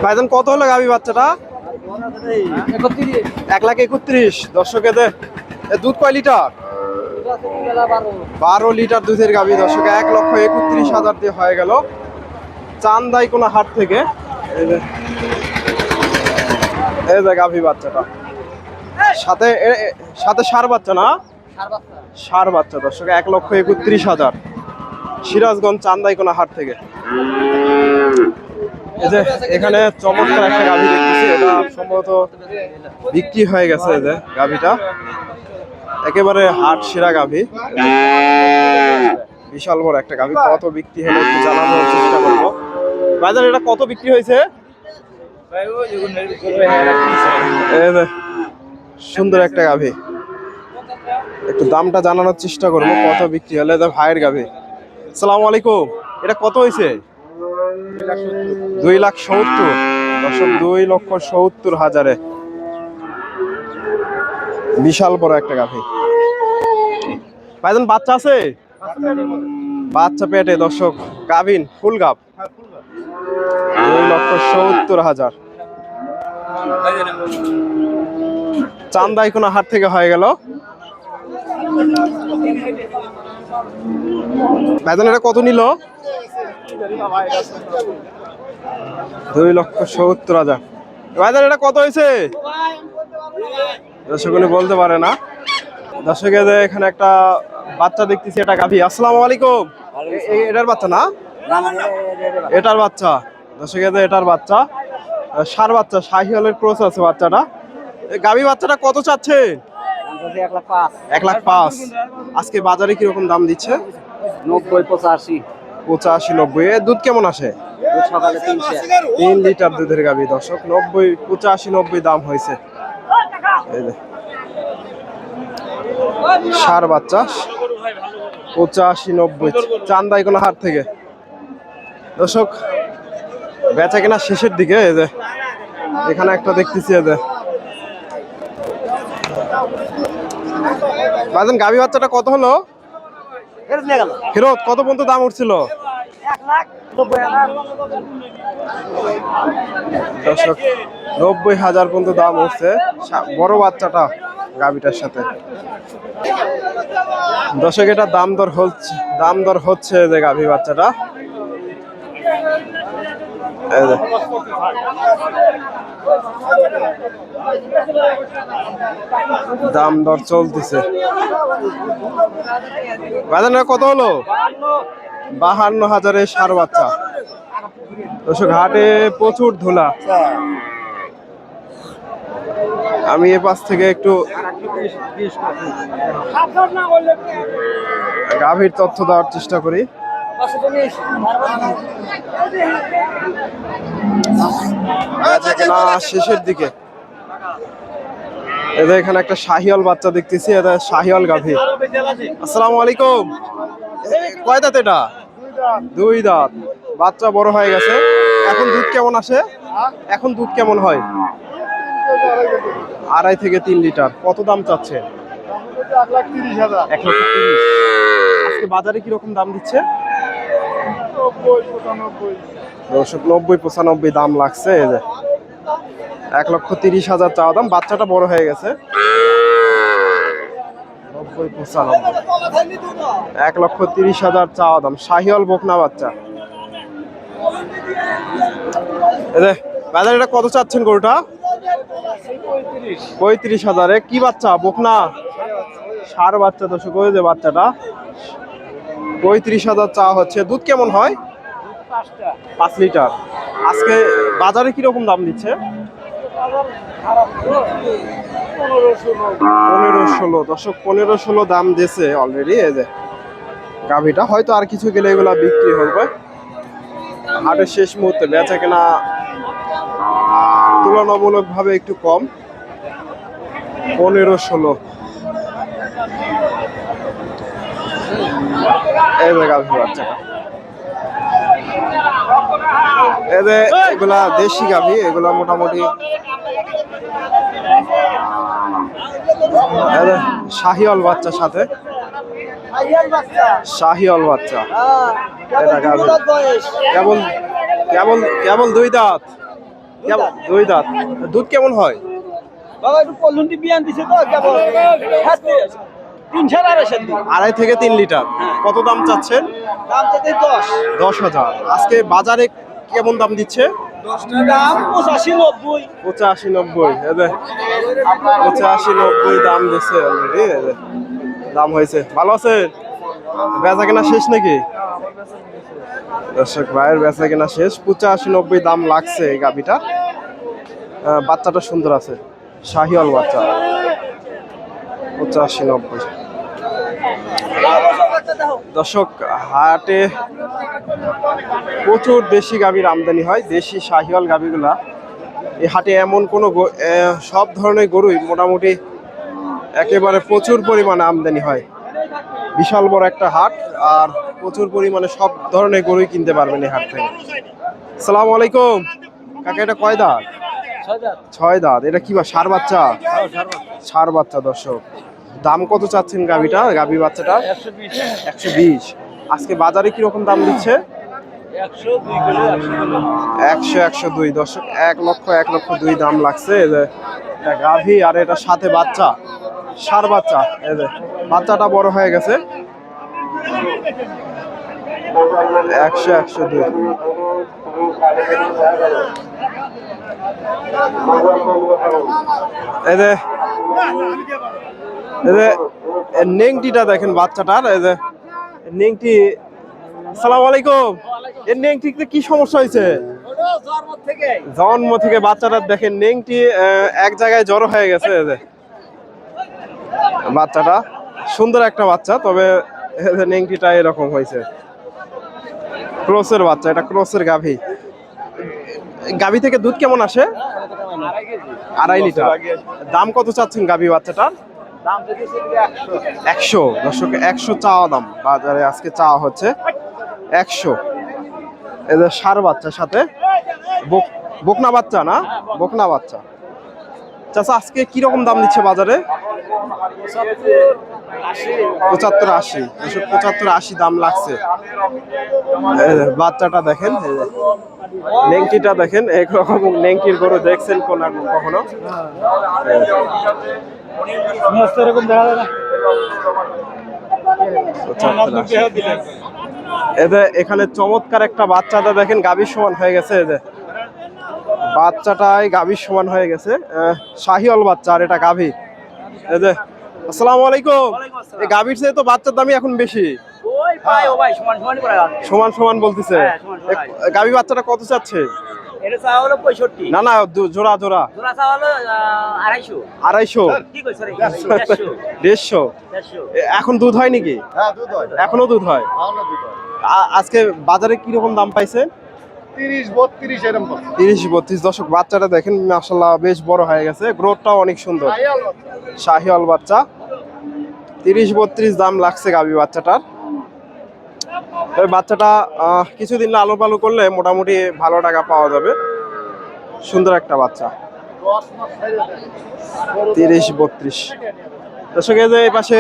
ভাইজান কত হলো গাভী বাচ্চাটা? 1,31,000। দর্শক দুধ কয় লিটার? 12 লিটার দুধের গাভী দর্শক। 1,31,000 দিয়ে হয়ে গেল চান্দাই কোন হাট থেকে। এই যে গাভী বাচ্চাটা, সাথে সাথে ষাঁড় বাচ্চা না? ষাঁড় বাচ্চা দর্শক। 1,31,000 সিরাজগঞ্জ চান্দাই কোন হাট থেকে। এই যে এখানে চমৎকার একটা গাভী দেখতেছি, এটা সম্ভবত বিক্রি হয়ে গেছে। এই যে গাভীটা একেবারে হাট সেরা গাভী, বিশাল বড় একটা গাভী। কত বিক্রি হলো একটু জানানোর চেষ্টা করবো। বাজার এটা কত বিক্রি হয়েছে? সুন্দর একটা গাভী, একটু দামটা জানানোর চেষ্টা করবো কত বিক্রি হলো। ভাইয়ের গাভী। আসসালামু আলাইকুম, এটা কত হয়েছে? 2,70,000 দর্শক। 2,70,000 বিশাল বড় একটা গাভী। ভাইজান বাচ্চা আছে? বাচ্চা পেটে দর্শক, গাভিন ফুল গাভ। 2,70,000 চান্দাই কোন হাট থেকে হয়ে গেল। ভাইজান এটা কত নিল? 2,70,000। ভাইজান এটা কত হয়েছে? দর্শক উনি বলতে পারে না। দর্শক এখানে একটা বাচ্চা দেখতেছি, এটা গাভী। আসসালামু আলাইকুম, এটার বাচ্চা না? এটার বাচ্চা দর্শক। এটার বাচ্চা ষাঁড় বাচ্চা, শাহিওয়ালের ক্রস আছে বাচ্চাটা। গাভী বাচ্চাটা কত চাচ্ছে? 1,05,000। আজকে বাজারে কিরকম দাম দিচ্ছে? 90, 85। 85, 90। দুধ কেমন আসে? 3 লিটার দুধের গাভী দর্শক। 90, 85, 90 দাম হয়েছে। ষাঁড় বাচ্চা 85, 90 চান্দাই কোন হাট থেকে দর্শক। বেচা কেনা শেষের দিকে। এই যে এখানে একটা দেখতেছি। ভাইজান গাভী বাচ্চাটা কত হলো? ফেরত কত পর্যন্ত দাম উঠছিল? দর্শক 90,000 পর্যন্ত দাম উঠছে বড় বাচ্চাটা গাভীটার সাথে। দর্শক এটা দাম দর হচ্ছে যে গাভী বাচ্চাটা। দাম দর চলতেছে। বাজার কত হলো? 52,000 ষাঁড় বাচ্চা দর্শক। হাটে প্রচুর ধুলা। আমি এ পাশ থেকে একটু গাভীর তথ্য দেওয়ার চেষ্টা করি। শেষের দিকে এখানে একটা শাহিওয়াল বাচ্চা দেখতেছি, এটা শাহিওয়াল গাভী। আসসালামু আলাইকুম, কয় দাঁত এটা? 2 দাঁত। বাচ্চা বড় হয়ে গেছে। এখন দুধ কেমন আসে? এখন দুধ কেমন হয়? 2.5 থেকে 3 লিটার। কত দাম চাচ্ছে? 1,30,000। আজকে বাজারে কিরকম দাম দিচ্ছে? 90, 95 দাম লাগছে। 1,30,000 চাওয়া দাম। বাচ্চাটা বড় হয়ে গেছে। 90, 95 1,30,000 চাওয়া দাম। শাহিওয়াল বকনা বাচ্চা। বাজারে এটা কত চাচ্ছেন গরুটা? 35,000। কি বাচ্চা? বকনা ষাঁড় বাচ্চা দর্শক। ওই যে বাচ্চাটা 35,000 চাওয়া হচ্ছে। দুধ কেমন হয়? 5 লিটার। আজকে বাজারে কিরকম দাম দিচ্ছে? 15-16 দর্শক। 15-16 দাম দিয়েছে অলরেডি। এই যে গাভীটা হয়তো আর কিছু গেলে এগুলা বিক্রি হবে। হাটের শেষ মুহূর্তে বেচা কেনা তুলনামূলক ভাবে একটু কম। 15-16 এই যে গাভী বাচ্চাটা। এগুলা দেশি গাভী, এগুলা মোটামুটি শাহিওয়াল বাচ্চার সাথে। শাহিওয়াল বাচ্চা এটা গাভী। কেবল 2 দাঁত। দুই দাঁত। দুধ কেমন হয়? বাবা একটু কলুন্টি বিয়ান দিছে তো কেবল 2.5 থেকে 3 লিটার। কত দাম চাচ্ছেন? দাম চাইতে 10 10,000। আজকে বাজারে কেমন দাম দিচ্ছে? দাম 85-90 85-90। 85-90 দাম দিচ্ছে অলরেডি। দাম হয়েছে। ভালো আছে? বেচা কেনা শেষ নাকি? দর্শক ভাইয়ের বেচা কেনা শেষ। 85-90 দাম লাগছে এই গাভিটার। বাচ্চাটা সুন্দর আছে, শাহিওয়াল বাচ্চা। 85-90। দর্শক, হাটে প্রচুর দেশি গাভীর আমদানি হয়। দেশি শাহিওয়াল গাভীগুলা এই হাটে এমন কোনো সব ধরনের গরুই মোটামুটি একেবারে প্রচুর পরিমাণে আমদানি হয়। বিশাল বড় একটা হাট, আর প্রচুর পরিমাণে সব ধরনের গরুই কিনতে পারবেন এই হাট থেকে। আসসালামু আলাইকুম কাকা, এটা কয় দাঁত? 6 দাঁত। এটা কি বা ষাঁড় বাচ্চা? ষাঁড় বাচ্চা। দর্শক, দাম কত চাচ্ছেন গাভীটা, গাভী বাচ্চাটা? 120। আজকে বাজারে কিরকম দাম দিচ্ছে? 100-102। দর্শক, 1,00,000-1,02 দাম লাগছে। এটা গাভী, আর এটা সাথে বাচ্চা, ষাঁড় বাচ্চা। বাচ্চাটা বড় হয়ে গেছে। 100-102। নেংটিটা দেখেন বাচ্চাটার। নেংটি। আসসালামু আলাইকুম। এর নেংটিতে কি সমস্যা হয়েছে? জন্ম থেকে বাচ্চাটার দেখেন নেংটি এক জায়গায় জড়ো হয়ে গেছে। বাচ্চাটা সুন্দর একটা বাচ্চা, তবে নেংটিটা এরকম হয়েছে। ক্রসের বাচ্চা, এটা ক্রসের গাভী। গাভী থেকে দুধ কেমন আসে? 2.5 লিটার। দাম কত চাচ্ছেন গাভী বাচ্চাটার? 100। দর্শক, 100 চাওয়া দাম বাজারে আজকে চাওয়া হচ্ছে। 100। এদের ষাঁড় বাচ্চার সাথে বকনা বাচ্চা না? বকনা বাচ্চা। চাচা, আজকে কিরকম দাম দিচ্ছে বাজারে? 75-80। 75-80 দাম লাগছে। বাচ্চাটা দেখেন, নেংটিটা দেখেন। একরকম নেংটির গরু দেখছেন কখনো? এখানে চমৎকার একটা বাচ্চাটা দেখেন, গাভীর সমান হয়ে গেছে। বাচ্চাটাই গাভীর সমান হয়ে গেছে। শাহিওয়াল বাচ্চা, আর এটা গাভী। আসসালামু আলাইকুম। এই গাভীর চেয়ে তো বাচ্চার দামই এখন বেশি। সমান সমান বলতেছে। গাভী বাচ্চাটা কত চাচ্ছে? না না, জোড়া জোড়া 250। 150। এখন দুধ হয় নাকি? এখনো দুধ হয়। আজকে বাজারে কিরকম দাম পাইছে? 30-32। দর্শক, বাচ্চাটা দেখেন মাশাআল্লাহ বেশ বড় হয়ে গেছে, গ্রোথটাও অনেক সুন্দর। শাহিওয়াল বাচ্চা। 30-32 দাম লাগছে গাভী বাচ্চাটার। ওই বাচ্চাটা কিছুদিন লালন পালন করলে মোটামুটি ভালো টাকা পাওয়া যাবে। সুন্দর একটা বাচ্চা। 30-32। দর্শক, এই পাশে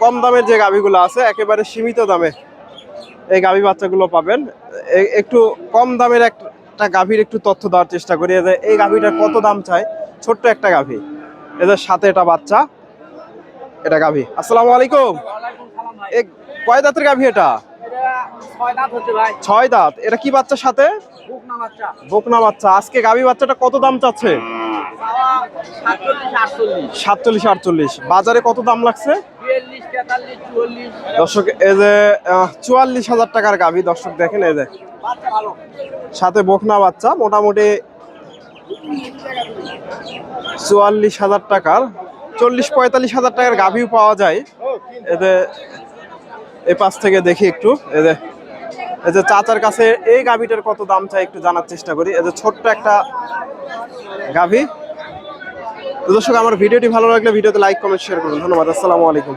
কম দামের যে গাভীগুলো আছে, একেবারে সীমিত দামে এই গাভী বাচ্চাগুলো পাবেন। একটু কম দামের একটা গাভীর একটু তথ্য দেওয়ার চেষ্টা করি। এই গাভীটার কত দাম চাই? ছোট্ট একটা গাভী, এদের সাথে এটা বাচ্চা, এটা গাভী। আসসালামু আলাইকুম। কয় দাঁতের গাভী এটা? 6 দাঁত। এটা কি বাচ্চার সাথে? বকনা বাচ্চা। আজকে গাভী বাচ্চাটা কত দাম চাচ্ছে? 47-48। বাজারে কত দাম লাগছে? দর্শক, এই যে 44,000 টাকার গাভী। দর্শক দেখেন, এই যে সাথে বকনা বাচ্চা, মোটামুটি 44,000 টাকার, 40-45,000 টাকার গাভীও পাওয়া যায়। এদের এই পাশ থেকে দেখি একটু। এই যে চাচার কাছে এই গাভীটার কত দাম চাই একটু জানার চেষ্টা করি। এই যে ছোট্ট একটা গাভী। তো দর্শক, আমার ভিডিওটি ভালো লাগলে ভিডিওতে লাইক, কমেন্ট, শেয়ার করুন। ধন্যবাদ। আসসালামু আলাইকুম।